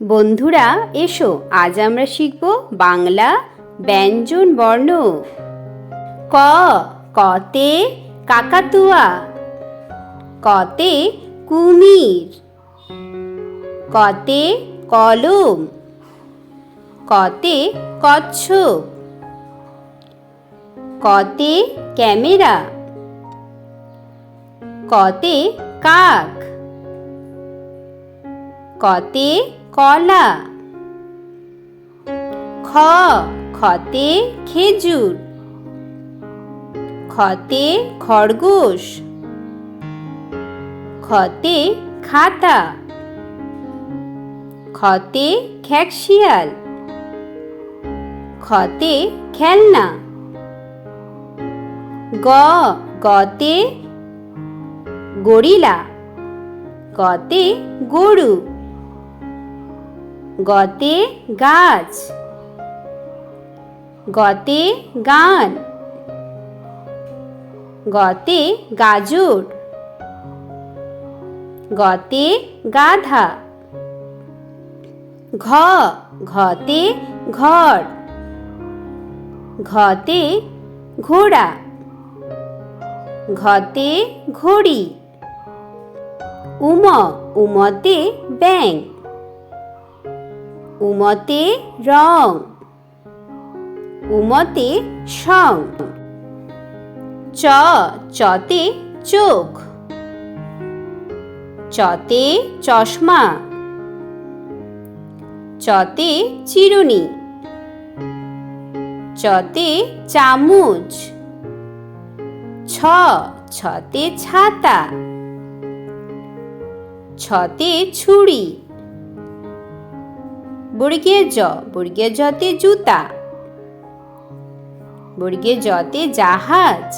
বন্ধুরা এসো, আজ আমরা শিখব বাংলা ব্যঞ্জন বর্ণ। ক, কতে কাকাতুয়া, কতে কুমির, কতে কলম, কতে কচ্ছপ, কতে ক্যামেরা, কতে কাক, কতে কলা। খ, খতে খেজুর, খতে খরগোশ, খতে খাতা, খতে খ্যাকশিয়াল, খতে খেলনা। গ, গতে গরিলা, গতে গরু, গতে গাছ, গতে গান, গতে গাজর, গতে গাধা। ঘ, ঘতে ঘর, ঘতে ঘোড়া, ঘতে ঘড়ি। উম, উমতে ব্যাঙ, উমতে রং, উমতে সং। চ, চতে চোখ, চতে চশমা, চতে চিরুনি, চতে চামচ। ছ, ছতে ছাতা, ছতে ছুরি। বর্গীয় জ, বর্গীয় জতে জুতা, বর্গীয় জতে জাহাজ।